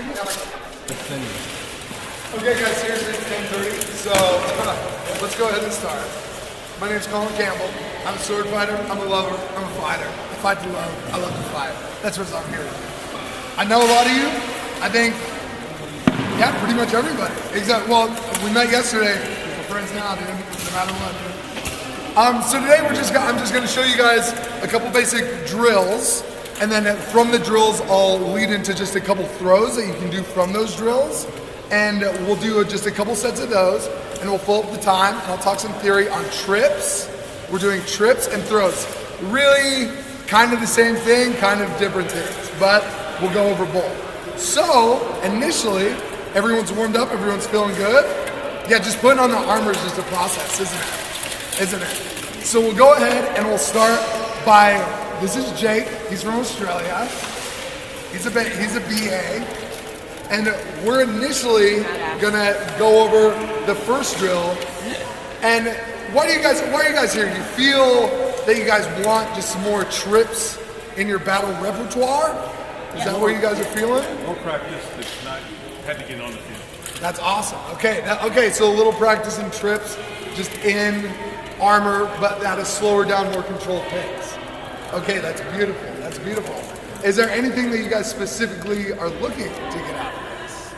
Okay guys, seriously, it's 10:30, so let's go ahead and start. My name is Colin Campbell. I'm a sword fighter, I'm a lover, I'm a fighter. I fight to love, I love to fight. That's what I'm here to do. I know a lot of you. I think, yeah, pretty much everybody. Exactly. Well, we met yesterday. We're friends now, dude, no matter what. So today I'm just going to show you guys a couple basic drills, and then from the drills I'll lead into just a couple throws that you can do from those drills, and we'll do just a couple sets of those, and we'll fill up the time, and I'll talk some theory on trips. We're doing trips and throws. Really kind of the same thing, kind of different things, but we'll go over both. So initially, everyone's warmed up, everyone's feeling good. Yeah, just putting on the armor is just a process, isn't it? So we'll go ahead and we'll start by, this is Jake, he's from Australia. He's a BA. And we're initially gonna go over the first drill. And why are you guys here? You feel that you guys want just some more trips in your battle repertoire? Is that what you guys are feeling? More practice, but not had to get on the field. That's awesome. Okay, so a little practice in trips, just in armor, but at a slower down, more controlled pace. Okay, that's beautiful. That's beautiful. Is there anything that you guys specifically are looking to get out of this?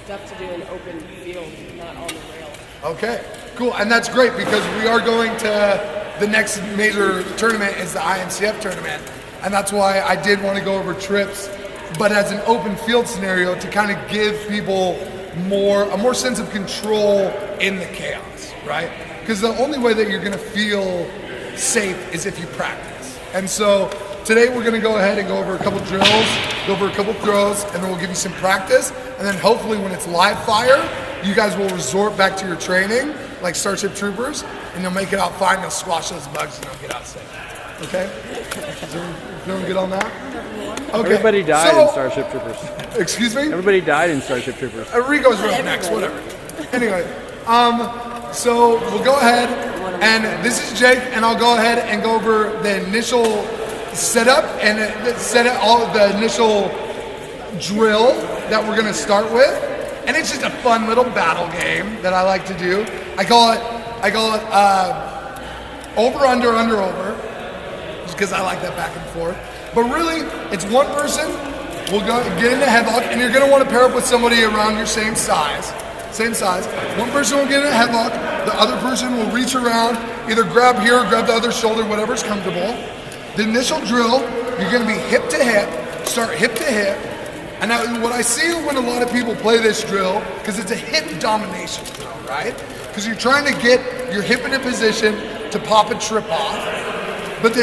Stuff to do in open field, not on the rail. Okay, cool. And that's great because we are going to the next major tournament is the IMCF tournament. And that's why I did want to go over trips, but as an open field scenario to kind of give people a more sense of control in the chaos, right? Because the only way that you're going to feel safe is if you practice. And so today we're going to go ahead and go over a couple drills, go over a couple throws, and then we'll give you some practice. And then hopefully when it's live fire, you guys will resort back to your training like Starship Troopers, and you'll make it out fine, you'll squash those bugs, and you'll get out safe. Okay? Is everyone feeling good on that? Okay. Everybody died in Starship Troopers. Excuse me? Everybody died in Starship Troopers. Rico's rope next, whatever. Anyway, so we'll go ahead, and this is Jake, and I'll go ahead and go over the initial setup and all of the initial drill that we're gonna start with. And it's just a fun little battle game that I like to do. I call it over, under, over, just because I like that back and forth. But really, it's one person will go get into headlock, and you're gonna want to pair up with somebody around your same size. One person will get in a headlock, the other person will reach around, either grab here or grab the other shoulder, whatever's comfortable. The initial drill, you're gonna be hip to hip, start hip to hip. And now what I see when a lot of people play this drill, because it's a hip domination drill, right? Because you're trying to get your hip in a position to pop a trip off. But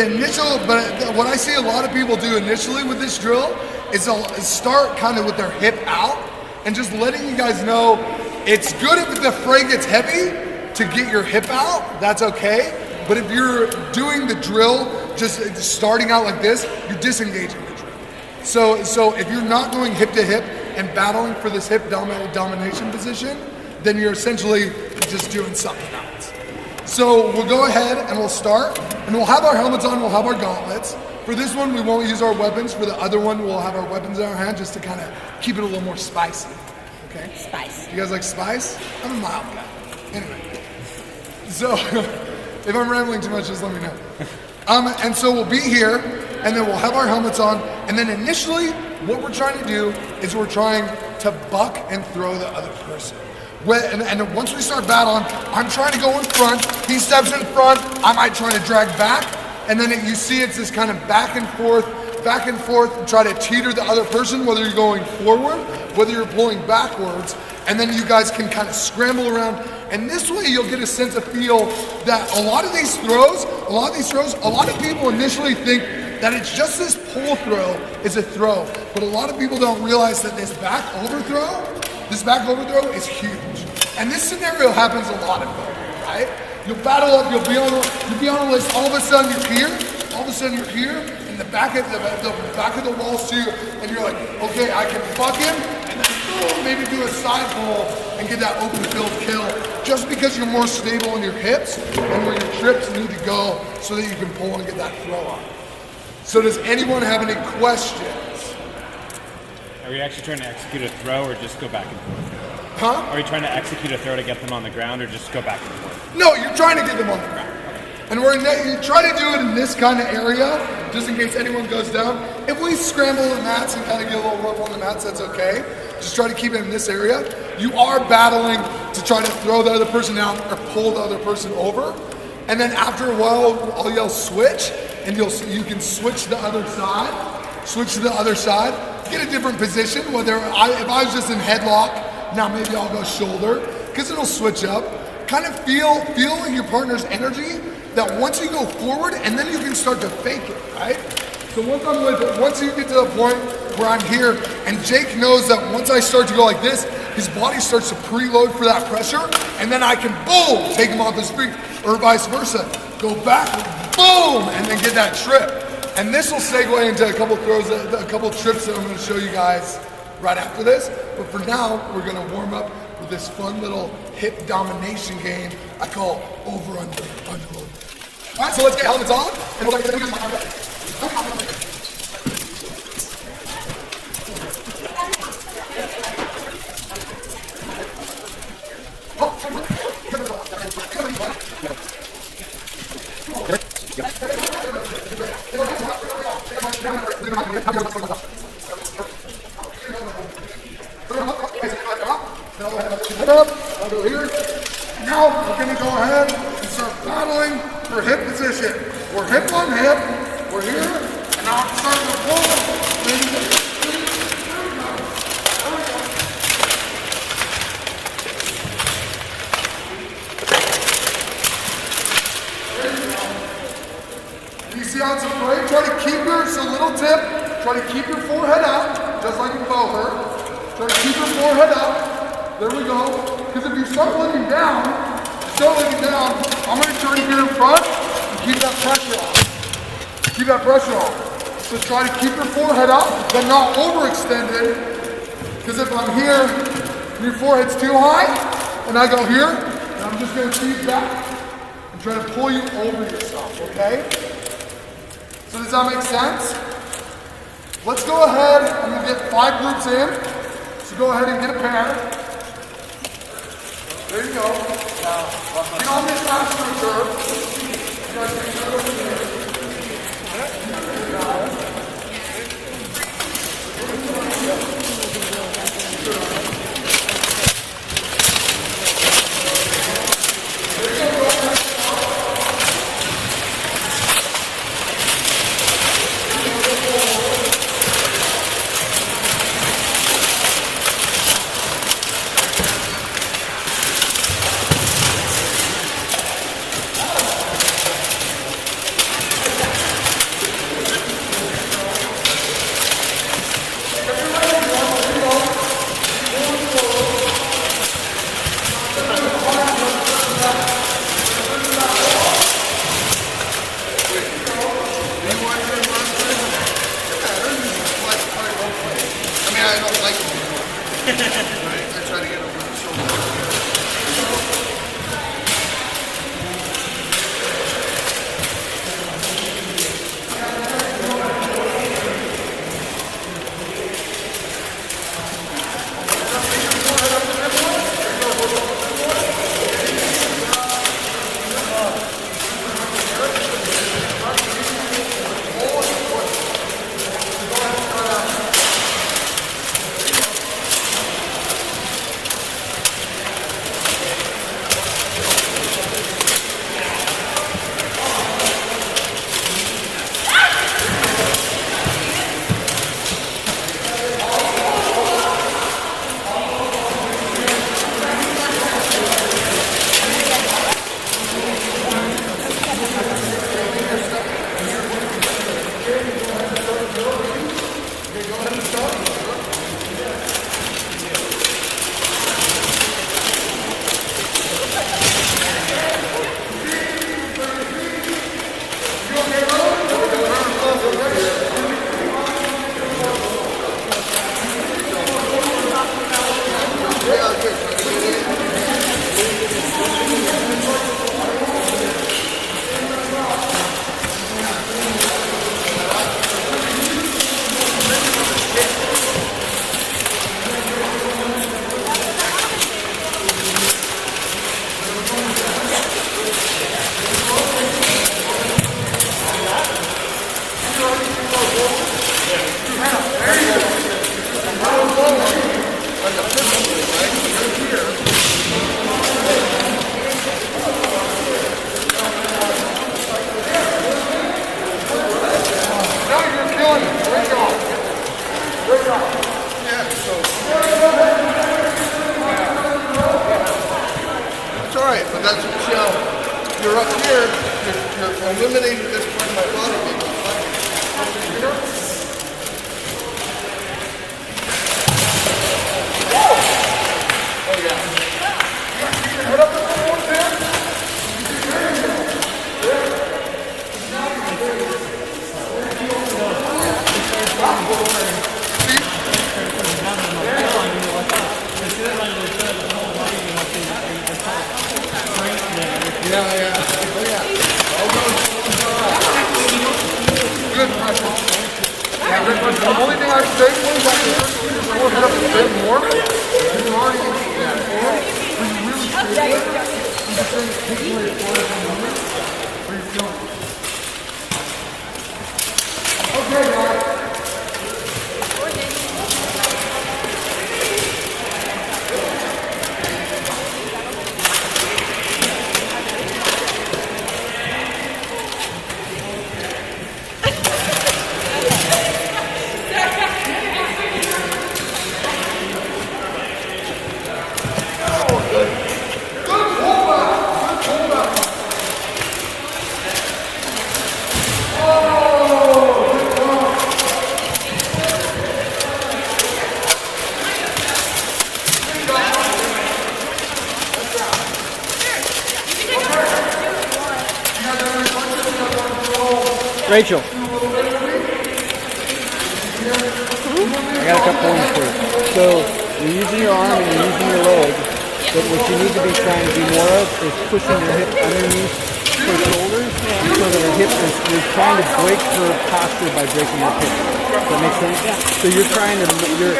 what I see a lot of people do initially with this drill is they'll start kind of with their hip out and just letting you guys know it's good if the fray gets heavy to get your hip out, that's okay. But if you're doing the drill just starting out like this, you're disengaging the drill. So if you're not going hip to hip and battling for this hip domination position, then you're essentially just doing something else. So we'll go ahead and we'll start, and we'll have our helmets on, we'll have our gauntlets. For this one, we won't use our weapons. For the other one, we'll have our weapons in our hand just to kind of keep it a little more spicy. Okay? Spice. You guys like spice? I'm a mild guy. Anyway. So if I'm rambling too much, just let me know. And so we'll be here, and then we'll have our helmets on, and then initially, what we're trying to do is we're trying to buck and throw the other person. And once we start battling, I'm trying to go in front, he steps in front, I might try to drag back, and then you see it's this kind of back and forth, try to teeter the other person, whether you're going forward, whether you're pulling backwards, and then you guys can kind of scramble around, and this way you'll get a sense of feel that a lot of these throws, a lot of people initially think that it's just this pull throw is a throw, but a lot of people don't realize that this back overthrow is huge. And this scenario happens a lot of people, right? You'll battle up, you'll be on a list, all of a sudden you're here, and the back of the wall too, and you're like, okay, I can fuck him, and then boom, maybe do a side pull and get that open field kill, just because you're more stable in your hips and where your trips need to go so that you can pull and get that throw on. So does anyone have any questions? Are you actually trying to execute a throw or just go back and forth? Huh? Are you trying to execute a throw to get them on the ground or just go back and forth? No, you're trying to get them on the ground. And you try to do it in this kind of area, just in case anyone goes down. If we scramble the mats and kind of get a little rough on the mats, that's okay. Just try to keep it in this area. You are battling to try to throw the other person out or pull the other person over. And then after a while, I'll yell switch, and you can switch to the other side. Switch to the other side. Get a different position. If I was just in headlock, now maybe I'll go shoulder, because it'll switch up. Kind of feel your partner's energy. That once you go forward, and then you can start to fake it, right? So once you get to the point where I'm here, and Jake knows that once I start to go like this, his body starts to preload for that pressure, and then I can, boom, take him off his feet, or vice versa. Go back, boom, and then get that trip. And this will segue into a couple throws, a couple trips that I'm gonna show you guys right after this. But for now, we're gonna warm up with this fun little hip domination game I call over-under, under-over. All right, so let's get helmets on, and we'll start getting I'll go here. Now we're going to go ahead and start battling for hip position. We're hip on hip. We're here. And now I'm starting to pull. You see how it's a break? Try to keep it's a little tip. Try to keep your forehead up, just like in bow hurt. Try to keep your forehead up. There we go. Because if you start looking down, I'm going to try to get in front and keep that pressure on. Keep that pressure on. So try to keep your forehead up, but not overextended. Because if I'm here, and your forehead's too high, and I go here, and I'm just going to feed back and try to pull you over yourself, okay? So does that make sense? Let's go ahead and we'll get 5 groups in. So go ahead and get a pair. There you go. Get on this last reserve. You guys can go over there. That's so you're up here, you're eliminating this part of my body. You know? Oh yeah. Head up a little more there. Yeah. Oh yeah. Good pressure. Yeah, good pressure. The only thing I would say is that you head up a bit more. You're already in that form. When you really feel it, you just say, take away forward in the moment. Where you're feeling it. Okay, guys. Rachel. I got a couple points for you. So you're using your arm and you're using your leg, but what you need to be trying to do more of is pushing your hip underneath her shoulders so that her hip is, you're trying to break her posture by breaking her hip. Does that make sense? So you're trying to, you're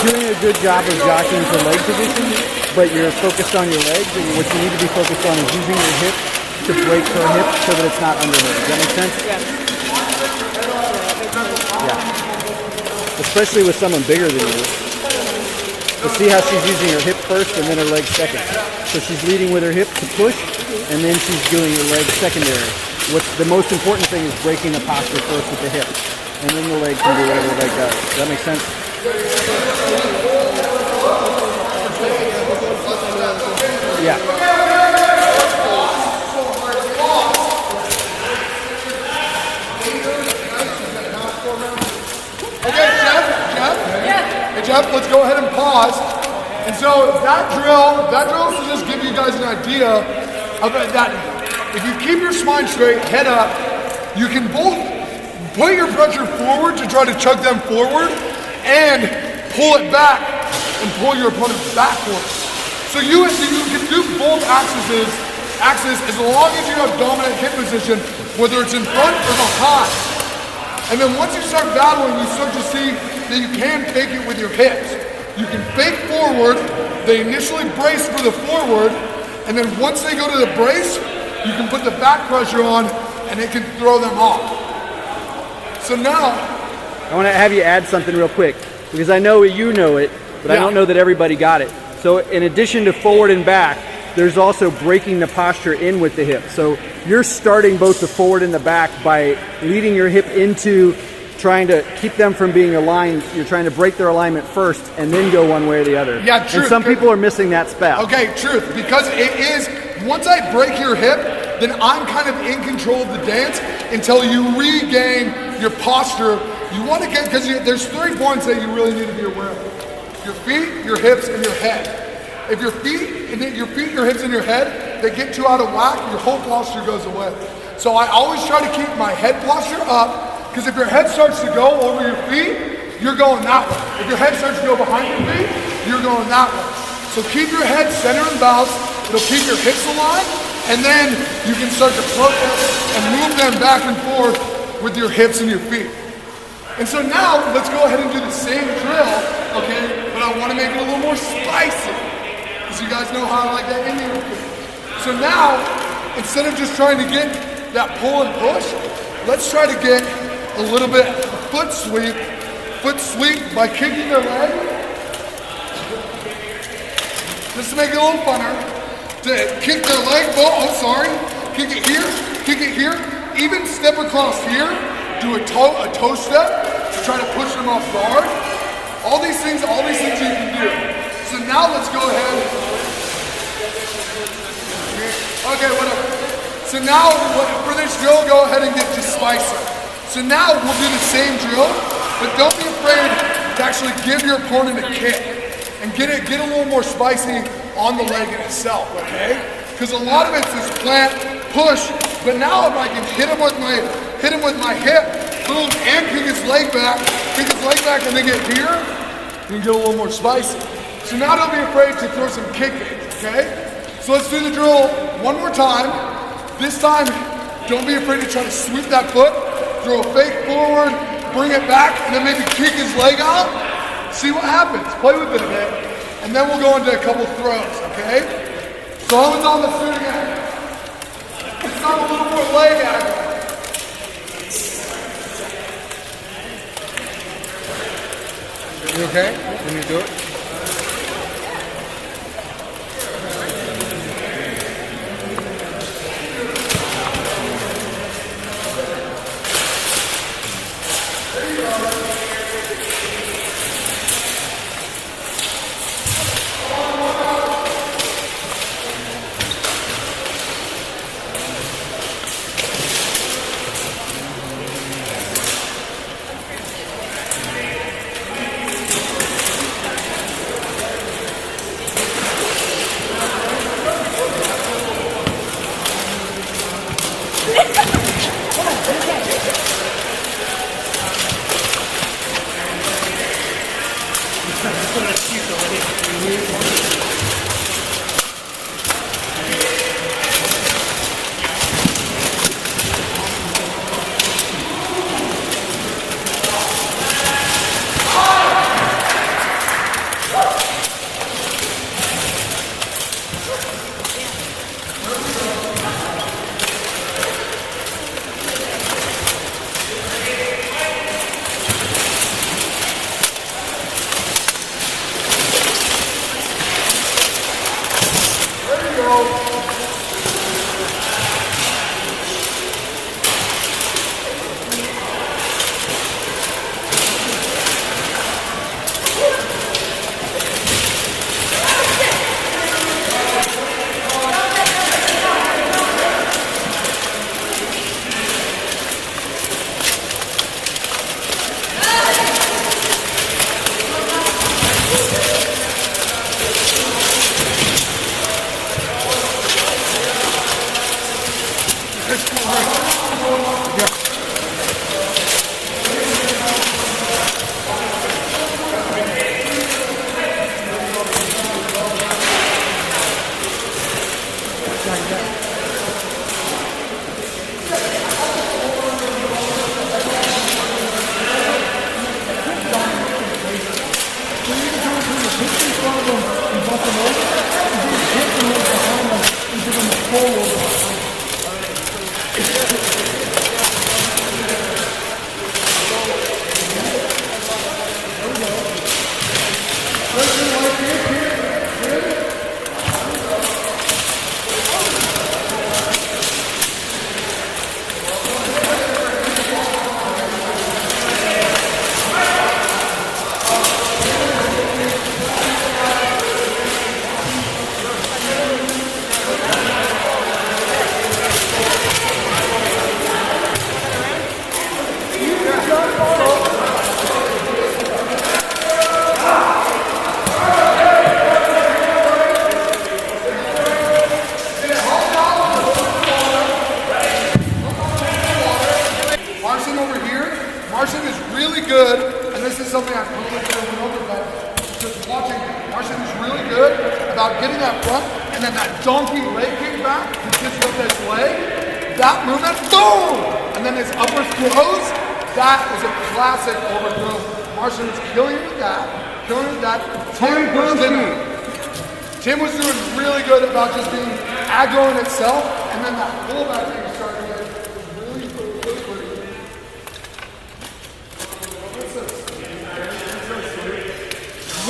doing a good job of jockeying for leg position, but you're focused on your legs, and what you need to be focused on is using your hip to break her hip so that it's not under her. Does that make sense? Yeah. Especially with someone bigger than you. To see how she's using her hip first and then her leg second. So she's leading with her hip to push, and then she's doing her leg secondary. What's the most important thing is breaking the posture first with the hip, and then the leg can do whatever the leg does. Does that make sense? Yeah. Okay, Jeff, Jeff, let's go ahead and pause. And so that drill is to just give you guys an idea of that. If you keep your spine straight, head up, you can both put your pressure forward to try to chug them forward and pull it back and pull your opponent backwards. So you can do both axes as long as you have dominant hip position, whether it's in front or behind. And then once you start battling, you start to see that you can fake it with your hips. You can fake forward, they initially brace for the forward, and then once they go to the brace, you can put the back pressure on and it can throw them off. So now, I want to have you add something real quick, because I know you know it, but I don't know that everybody got it. So in addition to forward and back, there's also breaking the posture in with the hip. So you're starting both the forward and the back by leading your hip into trying to keep them from being aligned. You're trying to break their alignment first and then go one way or the other. Yeah, true. And some people are missing that spell. Okay, truth. Because it is, once I break your hip, then I'm kind of in control of the dance until you regain your posture. You want to get, because there's 3 points that you really need to be aware of. Your feet, your hips, and your head. If your feet, your hips, and your head, they get too out of whack, your whole posture goes away. So I always try to keep my head posture up, because if your head starts to go over your feet, you're going that way. If your head starts to go behind your feet, you're going that way. So keep your head center and balanced. It'll keep your hips aligned, and then you can start to float them and move them back and forth with your hips and your feet. And so now, let's go ahead and do the same drill, okay? But I want to make it a little more spicy, because you guys know how I like that Indian food. So now, instead of just trying to get that pull and push, let's try to get a little bit foot sweep by kicking their leg, just to make it a little funner. To kick their leg, kick it here, even step across here, do a toe step to try to push them off guard. All these things you can do. So now let's go ahead. Okay, whatever. So now, for this drill, go ahead and get just spicier. So now we'll do the same drill, but don't be afraid to actually give your opponent a kick and get a little more spicy on the leg in itself, okay? Because a lot of it's this plant, push, but now if I can hit him with my hip, boom, and kick his leg back, and then get here, you can get a little more spicy. So now don't be afraid to throw some kick baits, okay? So let's do the drill one more time. This time, don't be afraid to try to sweep that foot, throw a fake forward, bring it back, and then maybe kick his leg out. See what happens, play with it a bit, and then we'll go into a couple throws, okay? So helmets on, let's do it again. Let's got a little more leg action. You okay? Can you do it? Martian is really good, and this is something I totally went over, but just watching, Martian is really good about getting that front, and then that donkey leg kick back, just with this leg, that movement, boom! And then his upper throws, that is a classic overthrow. Martian is killing with that, Tim was doing really good about just being aggro in itself, and then that pullback that he started with was really pretty.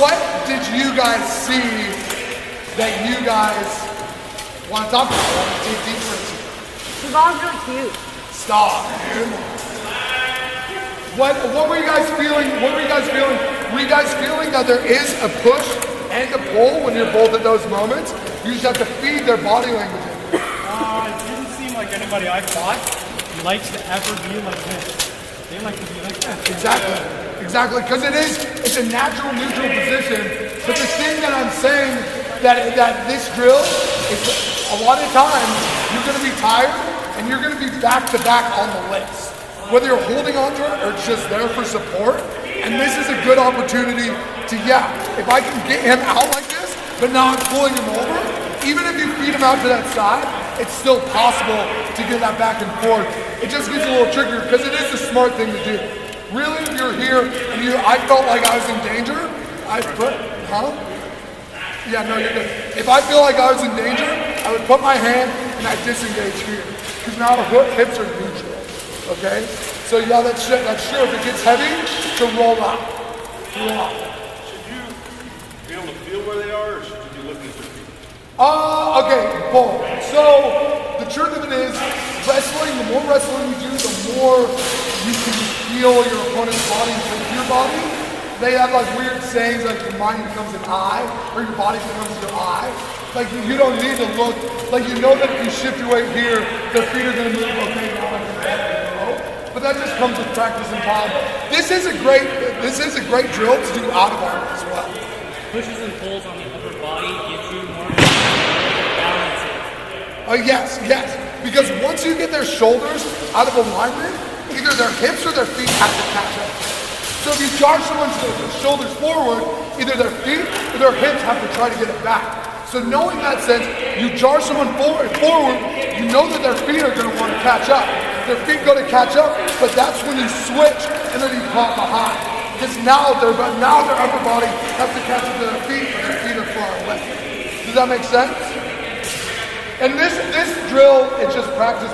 What did you guys see that you guys want to talk about? Want to dig deeper into? The ball's really cute. Stop, dude. What were you guys feeling? Were you guys feeling that there is a push and a pull when you're both at those moments? You just have to feed their body language in. It didn't seem like anybody I fought likes to ever be like this. They like to be like that. Exactly, because it's a natural neutral position. But the thing that I'm saying that this drill is a lot of times you're going to be tired and you're going to be back to back on the list. Whether you're holding onto it or it's just there for support. And this is a good opportunity to, if I can get him out like this, but now I'm pulling him over, even if you feed him out to that side, it's still possible to get that back and forth. It just gets a little trickier because it is a smart thing to do. Really, if you're here and I felt like I was in danger, Yeah, no, you're good. If I feel like I was in danger, I would put my hand and I disengage here. Because now the hips are neutral, okay? So yeah, that's true. If it gets heavy, to roll out. Roll out. Should you be able to feel where they are, or should you be looking at their feet? Okay, both. So the truth of it is, wrestling, the more wrestling you do, the more you can feel your opponent's body with your body. They have like weird sayings like your mind becomes an eye, or your body becomes your eye. Like you don't need to look, like you know that if you shift your weight here, their feet are gonna move, okay, now I can go. But that just comes with practice and time. This is a great drill to do out of arm as well. Pushes and pulls on the upper body gives you more balance. Oh yes. Because once you get their shoulders out of alignment, either their hips or their feet have to catch up. So if you charge someone's shoulders forward, either their feet or their hips have to try to get it back. So knowing that sense, you charge someone forward, you know that their feet are going to want to catch up. Their feet go to catch up, but that's when you switch and then you pop behind. Because now their upper body has to catch up to their feet, but their feet are far away. Does that make sense? And this drill, it's just practice.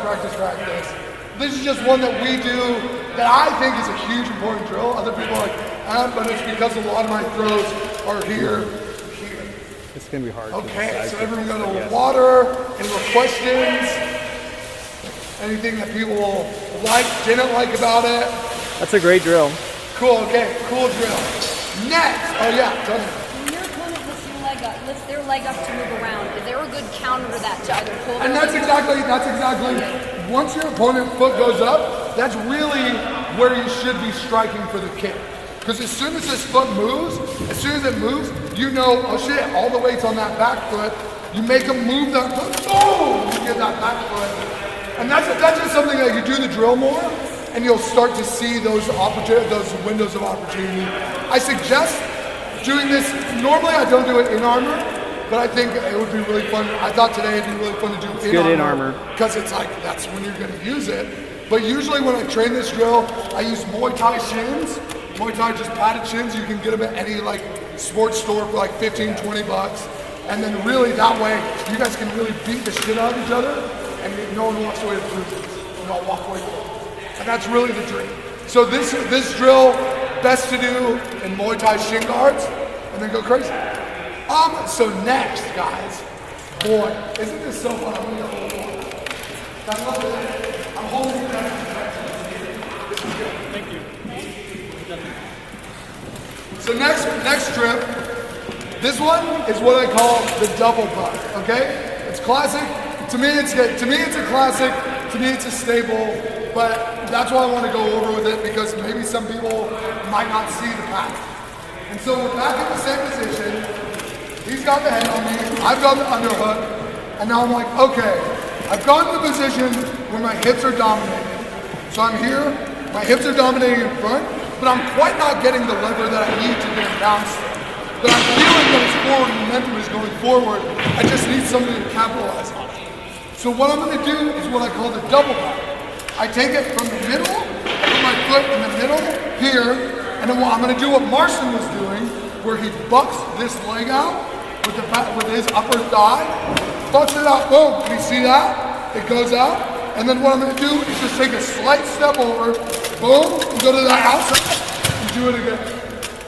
This is just one that we do that I think is a huge important drill. Other people are like, but it's because a lot of my throws are here. It's going to be hard. Okay, so everyone go to water, any more questions? Anything that people didn't like about it? That's a great drill. Cool, okay, cool drill. Next, tell me. When your opponent lifts their leg up to move around, is there a good counter to that to either pull And that's exactly, once your opponent's foot goes up, that's really where you should be striking for the kick. Because as soon as this foot moves, you know, oh shit, all the weight's on that back foot. You make them move that foot, boom, you get that back foot. And that's just something that you do the drill more, and you'll start to see those windows of opportunity. I suggest doing this, normally I don't do it in armor, but I think it would be really fun. I thought today it'd be really fun to do in armor. Because it's like, that's when you're gonna use it. But usually when I train this drill, I use Muay Thai shins. Muay Thai, just padded shins. You can get them at any like sports store for like 15, 20 bucks. And then really that way, you guys can really beat the shit out of each other and no one walks away with bruises. You all walk away with it. And that's really the dream. So this drill, best to do in Muay Thai shin guards and then go crazy. So next, guys, boy, isn't this so fun? I'm gonna go a little more. I love it. I'm holding it back. This is good. Thank you. So next trip, this one is what I call the double puck. Okay, it's classic. To me, it's a classic. To me, it's a staple. But that's why I want to go over with it because maybe some people might not see the pattern. And so we're back in the same position. He's got the head on me. I've got the underhook, and now I'm like, okay, I've gone to the position where my hips are dominating. So I'm here. My hips are dominating in front. But I'm quite not getting the lever that I need to get him down still. But I'm feeling that his forward momentum is going forward. I just need somebody to capitalize on it. So what I'm going to do is what I call the double puck. I take it from the middle, put my foot in the middle here, and then I'm going to do what Marcin was doing, where he bucks this leg out with his upper thigh, bucks it out, boom. Can you see that? It goes out. And then what I'm going to do is just take a slight step over, boom, and go to the outside, and do it again.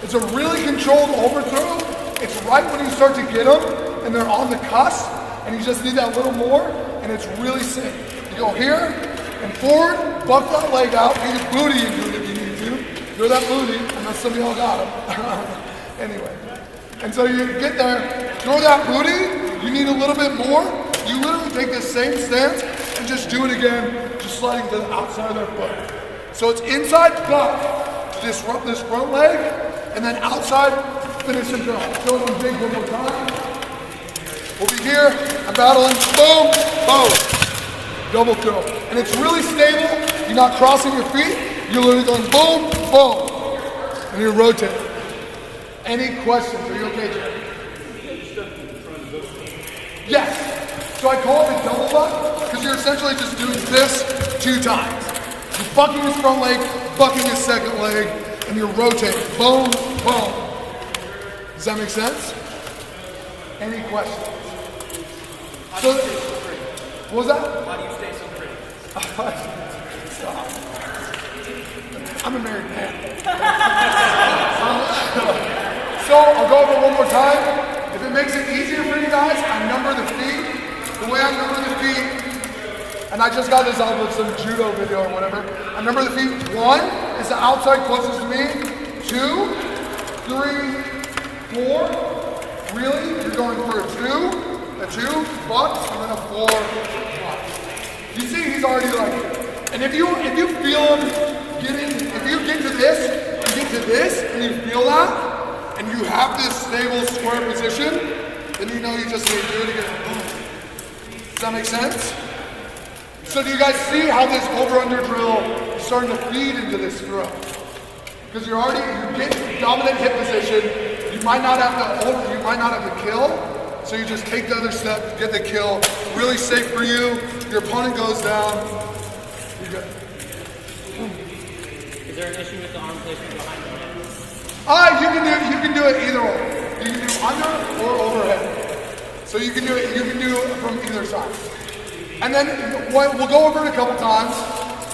It's a really controlled overthrow. It's right when you start to get them, and they're on the cusp, and you just need that little more, and it's really sick. You go here, and forward, buck that leg out, get your booty into it if you need to. Throw that booty, unless some of y'all got them. Anyway. And so you get there, throw that booty, you need a little bit more, you literally take this same stance and just do it again, just sliding to the outside of their foot. So it's inside buck to disrupt this front leg, and then outside, finish and throw. Throw them big one more time. We'll be here, I'm battling, boom, boom. Double throw. And it's really stable, you're not crossing your feet, you're literally going boom, boom. And you're rotating. Any questions? Are you okay, Jerry? Yes. So I call it a double buck because you're essentially just doing this 2 times. You're bucking his front leg, bucking his second leg, and you're rotating. Boom, boom. Does that make sense? Any questions? So, what was that? Why do you stay so pretty? Stop. I'm a married man. So I'll go over one more time. If it makes it easier for you guys, I number the feet. The way I number the feet, and I just got this out of some judo video or whatever. I number the feet. 1 is the outside closest to me. 2, 3, 4. Really? You're going for a 2 bucks, and then a 4 bucks. You see, he's already like, and if you feel him getting, if you get to this, and get to this, and you feel that, and you have this stable square position, then you know you just need to do it again. Boom. Does that make sense? So do you guys see how this over-under drill is starting to feed into this throw? Because you get dominant hip position, you might not have to kill, so you just take the other step, get the kill, really safe for you, your opponent goes down, you're good. Is there an issue with the arm placement behind the head? You can do it either way. You can do under or overhead. So you can do it from either side. And then we'll go over it a couple times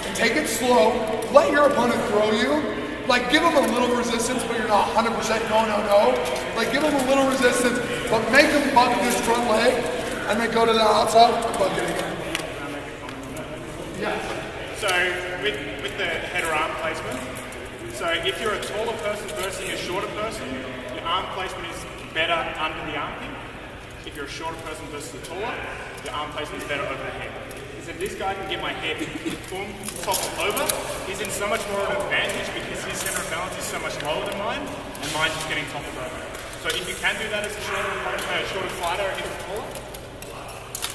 and take it slow. Let your opponent throw you. Like give them a little resistance, but you're not 100% no. Like give them a little resistance, but make them buck this front leg and then go to the outside and buck it again. Yes. So with the head or arm placement, so if you're a taller person versus a shorter person, your arm placement is better under the armpit. If you're a shorter person versus a taller, your arm placement is better over the head. Because if this guy can get my head boom, toppled over, he's in so much more of an advantage because his center of balance is so much lower than mine, and mine's just getting toppled over. So if you can do that as a shorter fighter against a taller,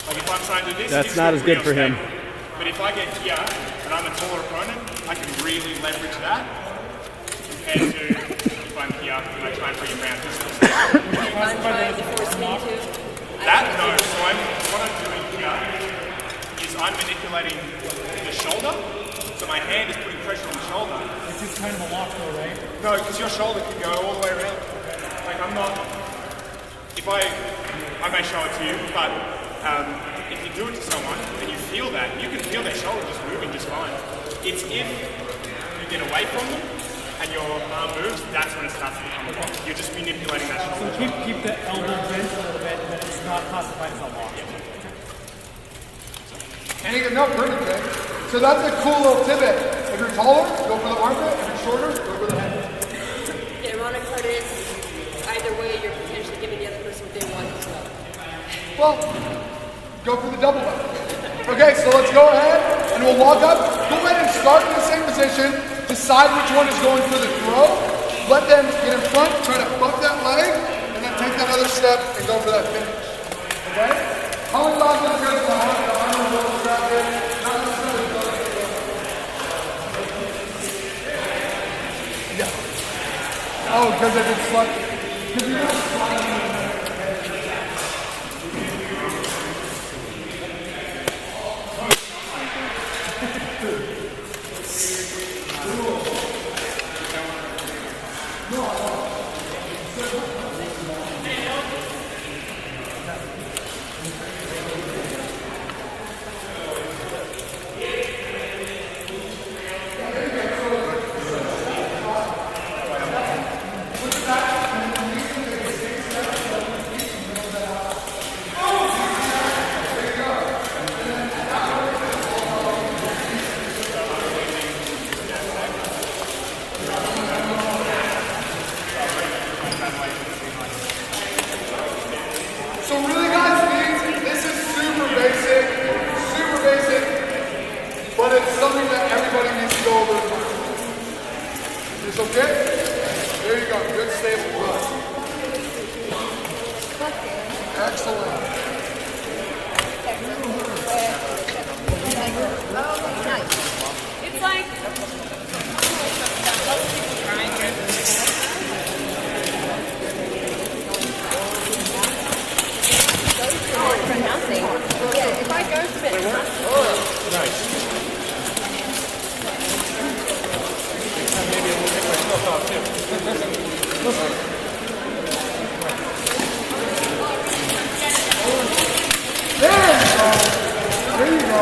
like if I'm trying to do this, that's not as good for him. But if I get here and I'm a taller opponent, I can really leverage that compared to if I'm here and I try and bring him around. I'm trying to force me to. That, no. So what I'm doing here is I'm manipulating the shoulder. So my hand is putting pressure on the shoulder. It's just kind of a lock though, right? No, because your shoulder can go all the way around. Like I'm not, if I may show it to you, but if you do it to someone and you feel that, you can feel their shoulder just moving just fine. It's if you get away from them and your arm moves, that's when it starts to become a lock. You're just manipulating that shoulder. So keep the elbow bent a little bit, but it's not classified as a lock. No, pretty good. So that's a cool little tidbit. If you're taller, go for the armpit. If you're shorter, go for the head. The ironic part is, either way, you're potentially giving the other person what they want as well. Well, go for the double buck. Okay, so let's go ahead and we'll walk up. Go ahead and start in the same position. Decide which one is going for the throw. Let them get in front, try to buck that leg, and then take that other step and go for that finish. Okay? How many times is good for the arm and little strap in? Not necessarily go to the yeah. Oh, because if it's like, because you're not sliding. Okay? There you go. Good, stable, good. Excellent. Nice. It's like For nothing. Yeah, if I go for it. Nice. Maybe we'll get myself out too. There you go.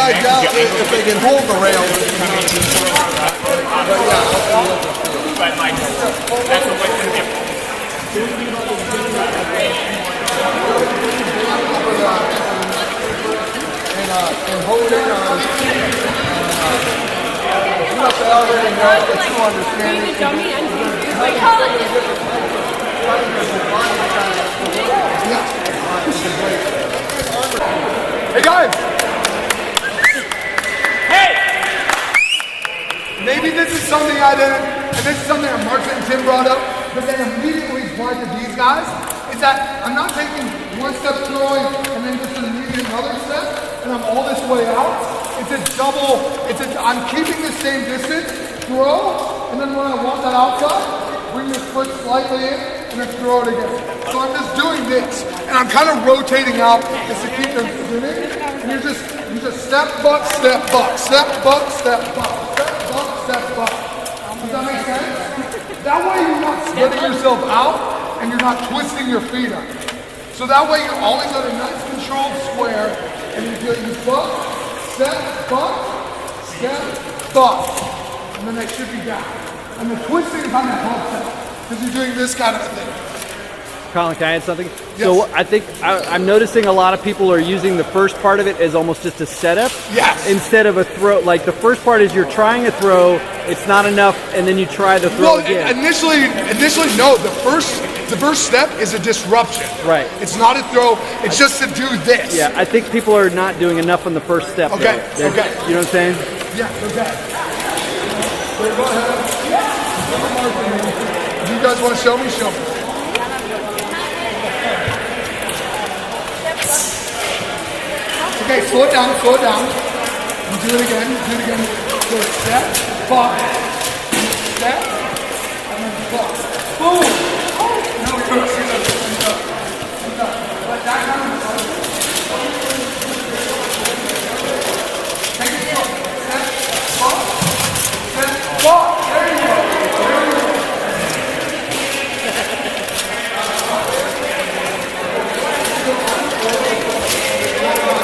I doubt if they can hold the rail. But yeah, But like, that's what makes it different. and holding you have to already know that you understand it. dummy and like Colin. Hey guys! Hey! Maybe this is something I didn't, and this is something that Mark and Tim brought up, but then immediately applied to these guys, is that I'm not taking one step throwing and then just immediately another step, and I'm all this way out. It's a double, I'm keeping the same distance, throw, and then when I want that outside, bring your foot slightly in, and then throw it again. So I'm just doing this, and I'm kind of rotating out just to keep them spinning, and you just step, buck, step, buck, step, buck, step, buck, step, buck, step, buck. Does that make sense? That way you're not splitting yourself out, and you're not twisting your feet up. So that way you're always at a nice controlled square, and you buck, step, buck, and then they should be down. And the twisting kind of helps out, because you're doing this kind of a thing. Colin, can I add something? Yes. So I think I'm noticing a lot of people are using the first part of it as almost just a setup. Yes. Instead of a throw. Like the first part is you're trying a throw, it's not enough, and then you try the throw again. Initially, no. The first step is a disruption. Right. It's not a throw. It's just to do this. Yeah, I think people are not doing enough on the first step. Okay. Though. Okay. You know what I'm saying? Yeah. Okay. So go ahead. If you guys want to show me, show me. Okay, slow it down, slow it down. You do it again, do it again. So step, pop, step, and then pop. Boom! Oh, no, you're done. But that kind of take it slow. Step, pop, step, pop. There you go. There you go.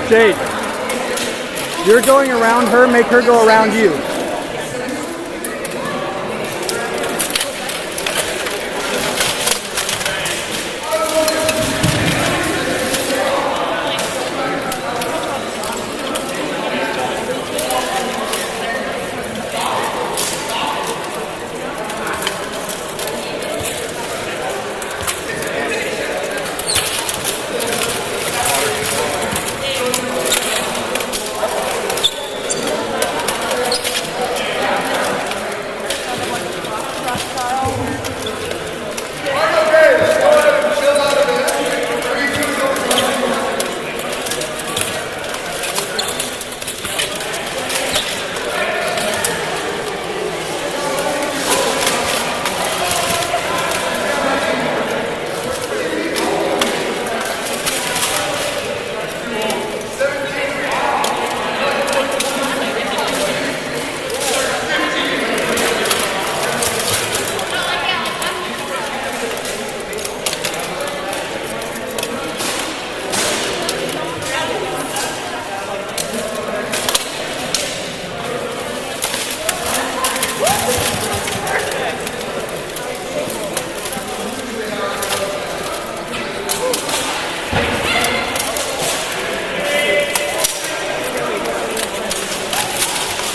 Jade, you're going around her, make her go around you.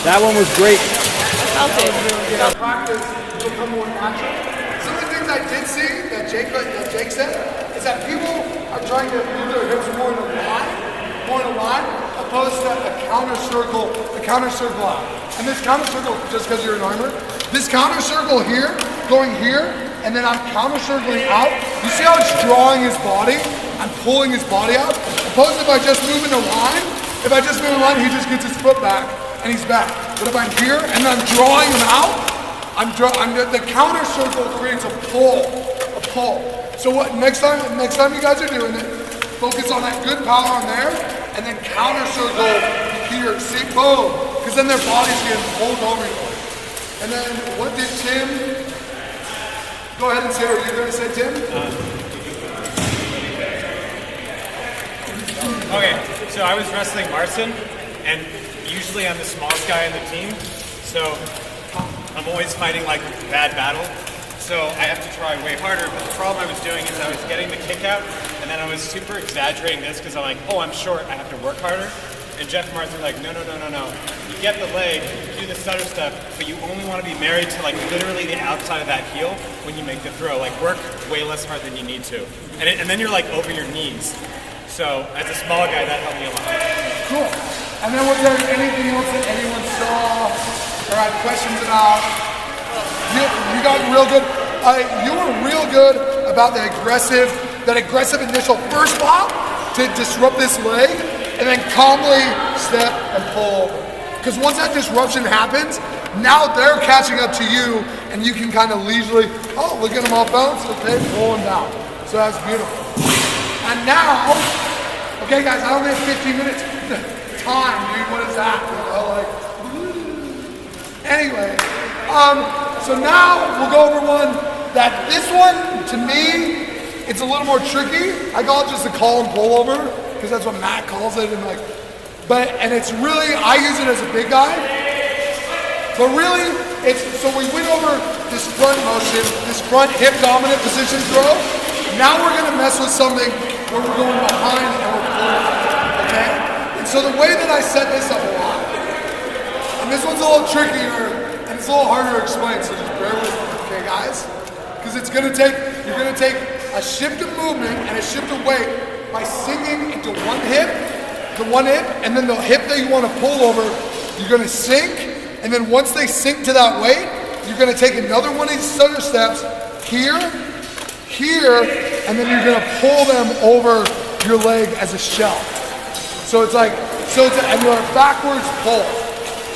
That one was great. Practice will become more natural. Some of the things I did see that Jake said is that people are trying to move their hips more in a line, opposed to a counter circle out. And this counter circle, just because you're an armor, this counter circle here, going here, and then I'm counter circling out. You see how it's drawing his body? I'm pulling his body out. Opposed if I just move in a line, he just gets his foot back and he's back. But if I'm here and I'm drawing him out, the counter circle creates a pull. So what? Next time you guys are doing it, focus on that good power on there, and then counter circle here. See, boom, because then their body's getting pulled over you. And then what did Tim? Go ahead and say what you're going to say, Tim. Okay, so I was wrestling Marcin, and usually I'm the smallest guy in the team, so I'm always fighting like bad battle. So I have to try way harder, but the problem I was doing is I was getting the kick out, and then I was super exaggerating this because I'm like, oh, I'm short, I have to work harder. And Jeff and Martha were like, no. You get the leg, you do the stutter step, but you only want to be married to like literally the outside of that heel when you make the throw. Like work way less hard than you need to. And then you're like over your knees. So as a small guy, that helped me a lot. Cool. And then was there anything else that anyone saw or had questions about? You got real good. You were real good about that aggressive initial first pop. to disrupt this leg, and then calmly step and pull over. Because once that disruption happens, now they're catching up to you, and you can kind of leisurely, oh, look at them all bounce, okay, pull them down. So that's beautiful. And now, okay guys, I only have 15 minutes. Time, dude, what is that? You know, like, anyway, so now we'll go over one that this one, to me, it's a little more tricky. I call it just a Colin pullover, because that's what Matt calls it, and like, and it's really, I use it as a big guy, but really, so we went over this front motion, this front hip dominant position throw. Now we're gonna mess with something where we're going behind and we're pulling, okay? And so the way that I set this up a lot, and this one's a little trickier, and it's a little harder to explain, so just bear with me, okay guys? Because you're gonna take a shift of movement and a shift of weight by sinking into one hip, and then the hip that you want to pull over, you're gonna sink, and then once they sink to that weight, you're gonna take another one of these other steps, here, and then you're gonna pull them over your leg as a shell. So it's like, and you're a backwards pull.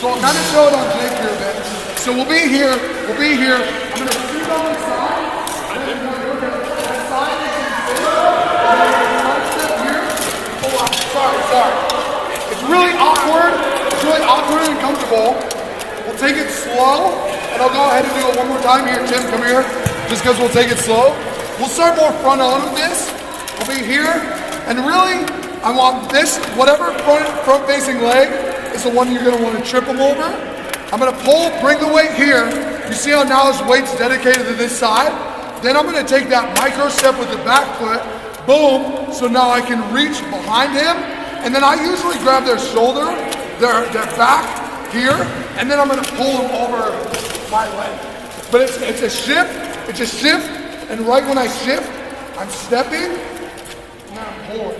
So I'll kind of show it on Jake here a bit. So we'll be here, I'm gonna shoot on the side, and then that side is here. Oh, sorry. It's really awkward and uncomfortable. We'll take it slow, and I'll go ahead and do it one more time here. Tim, come here, just because we'll take it slow. We'll start more front on with this. I'll be here, and really, I want this, whatever front facing leg is the one you're gonna want to trip them over. I'm gonna pull, bring the weight here. You see how now his weight's dedicated to this side? Then I'm gonna take that micro step with the back foot, boom, so now I can reach behind him, and then I usually grab their shoulder, their back here, and then I'm gonna pull them over my leg. But it's a shift, and right when I shift, I'm stepping, and then I'm pulling.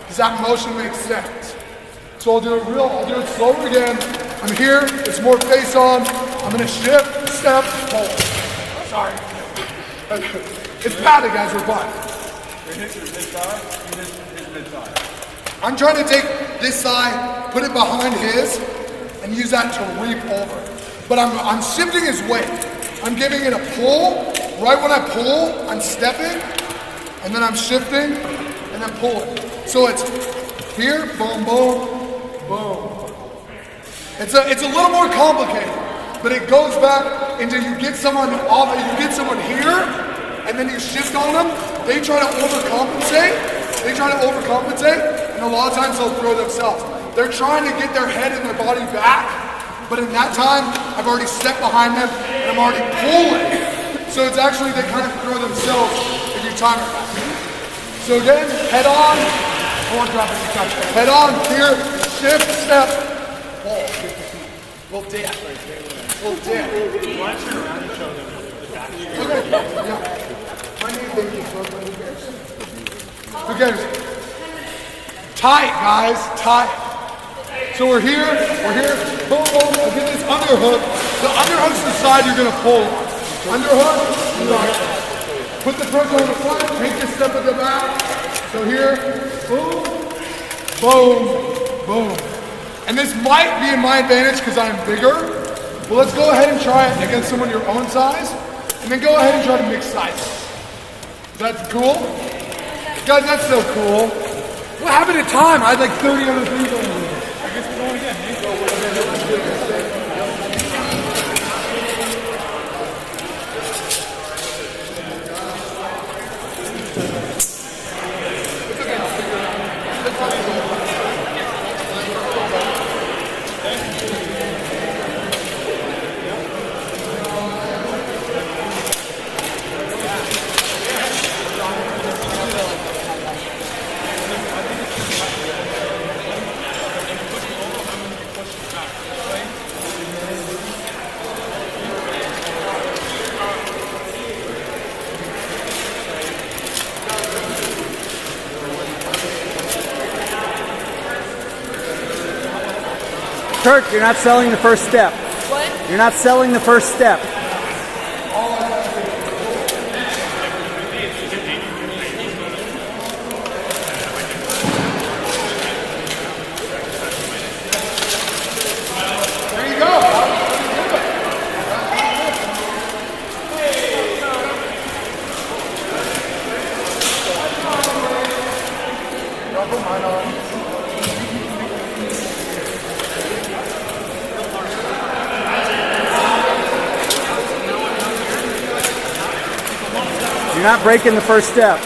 Does that motion make sense? So I'll do it slower again. I'm here, it's more face on. I'm gonna shift, step, pull. Sorry. It's padded, guys, we're fine. I'm trying to take this side, put it behind his, and use that to reap over. But I'm shifting his weight. I'm giving it a pull. Right when I pull, I'm stepping, and then I'm shifting, and then pulling. So it's here, boom, boom, boom. It's a little more complicated, but it goes back into you get someone here, and then you shift on them. They try to overcompensate, and a lot of times they'll throw themselves. They're trying to get their head and their body back, but in that time, I've already stepped behind them, and I'm already pulling. So it's actually, they kind of throw themselves if you time it back. So again, head on, head on, here, shift, step, pull. Little dip. Why don't you turn around and show them the back? Okay, yeah. My name is Who cares? Tight, guys, tight. So we're here, boom, boom, I get this underhook. The underhook's the side you're gonna pull on. Underhook, right. Put the pressure on the front, take this step at the back. So here, boom, boom, boom. And this might be in my advantage because I'm bigger. But let's go ahead and try it against someone your own size. And then go ahead and try to mix sizes. That's cool? Guys, that's so cool. What happened to time? I had like 30 other things on here. I guess we're going again, Kirk, you're not selling the first step. What? You're not selling the first step. You're not breaking the first step.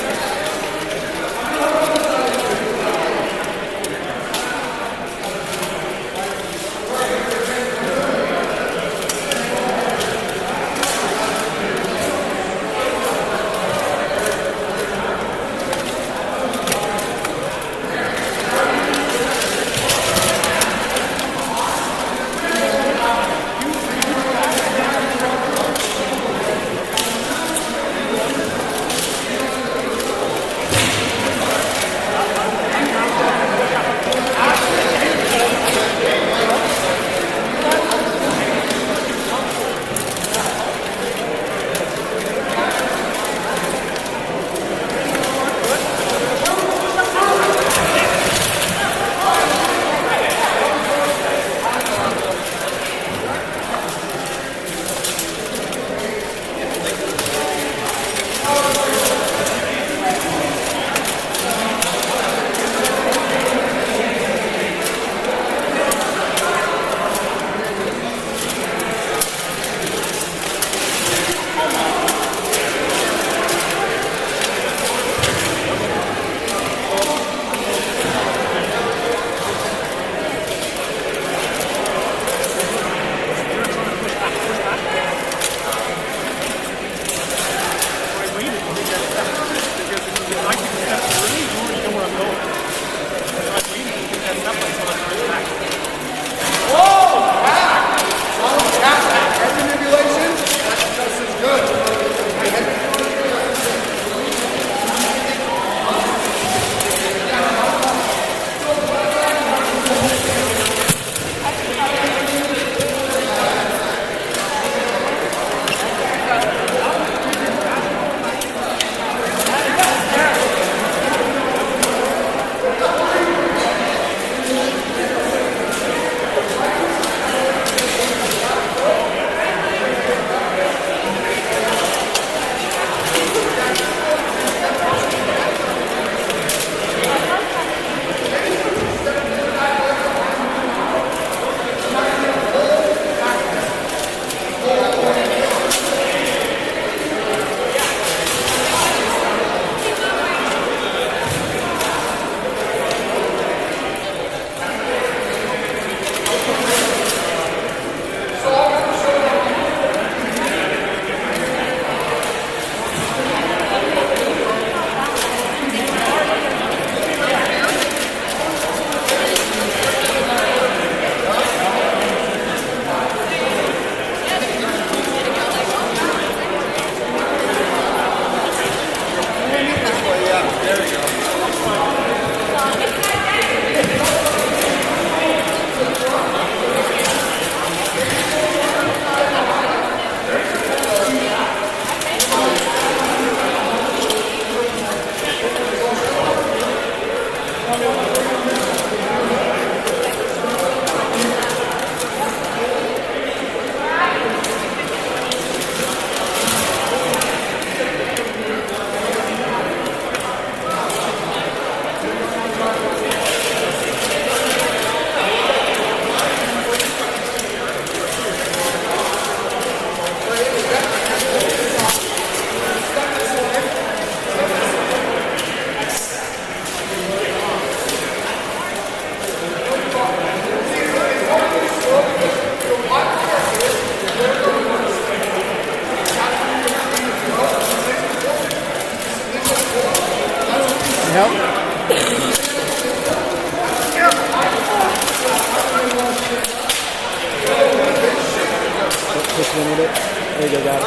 Just limited it. There you go, got it.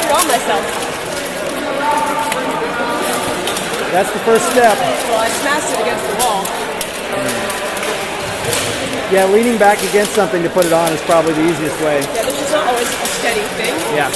Draw myself. That's the first step. Well, I smashed it against the wall. Yeah, leaning back against something to put it on is probably the easiest way. Yeah, this is not always a steady thing. Yeah.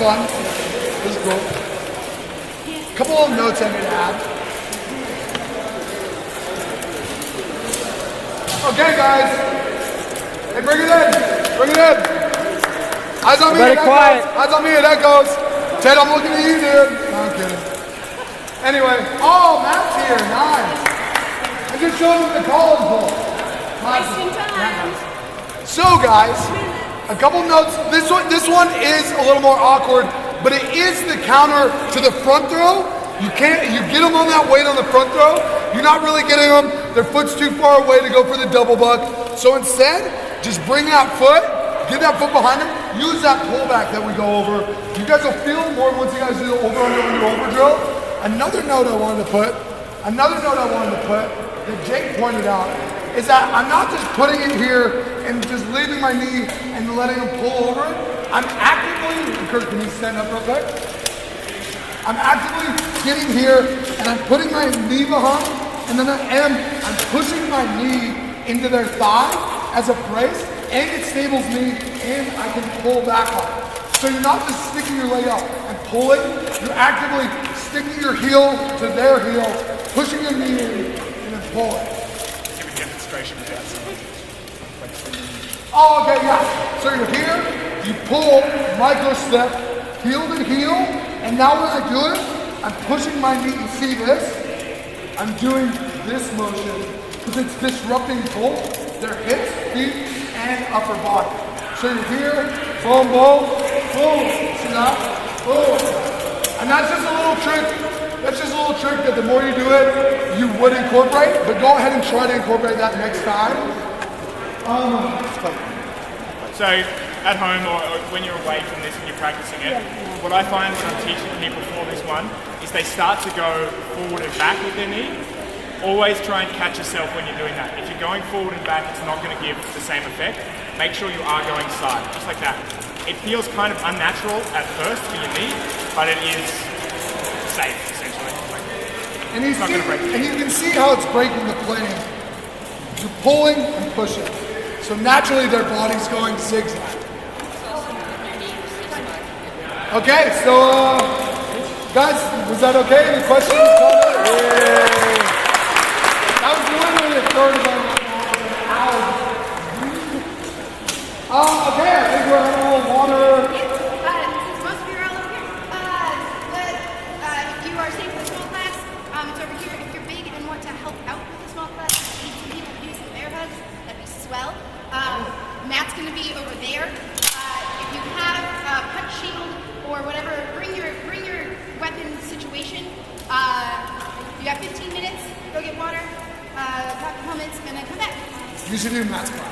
fun. This is cool. Couple of notes I need to add. Okay, guys. Hey, bring it in. Bring it in. Eyes on me. Everybody quiet. Eyes on me. That goes. Ted, I'm looking at you, dude. No, I'm kidding. Anyway. Oh, Matt's here. Nice. I just showed him the Colin pull. Wasting time. So, guys, a couple notes. This one is a little more awkward, but it is the counter to the front throw. You get them on that weight on the front throw. You're not really getting them. Their foot's too far away to go for the double buck. So instead, just bring that foot, get that foot behind them, use that pullback that we go over. You guys will feel more once you guys do the over under when you over drill. Another note I wanted to put that Jake pointed out is that I'm not just putting it here and just leaving my knee and letting him pull over it. I'm actively, Kurt, can you stand up real quick? I'm actively getting here and I'm putting my knee behind, and then I'm pushing my knee into their thigh as a brace, and it stables me, and I can pull back on it. So you're not just sticking your leg out and pulling, you're actively sticking your heel to their heel, pushing your knee in, and then pulling. Give a demonstration of that. Oh, okay, yeah. So you're here, you pull, micro step, heel to heel, and now when I do it, I'm pushing my knee. You see this? I'm doing this motion because it's disrupting both their hips, feet, and upper body. So you're here, boom, boom, boom. See that? Boom. And that's just a little trick. That's just a little trick that the more you do it, you would incorporate. But go ahead and try to incorporate that next time. So at home or when you're away from this, when you're practicing it, what I find when I'm teaching people for this one is they start to go forward and back with their knee. Always try and catch yourself when you're doing that. If you're going forward and back, it's not going to give the same effect. Make sure you are going side, just like that. It feels kind of unnatural at first for your knee, but it is safe, essentially. And you can see how it's breaking the plane. You're pulling and pushing. So naturally their body's going zigzag. Okay, so guys, was that okay? Any questions? That was literally a third of an hour. Okay, I think we're having a little water. Since most of you are all over here, if you are staying for the small class, it's over here. If you're big and want to help out with the small class, need some people to do some bear hugs, that'd be swell. Matt's going to be over there. If you have a punch shield or whatever, bring your weapon situation. You got 15 minutes. Go get water, pop your helmets, and then come back. You should do math class.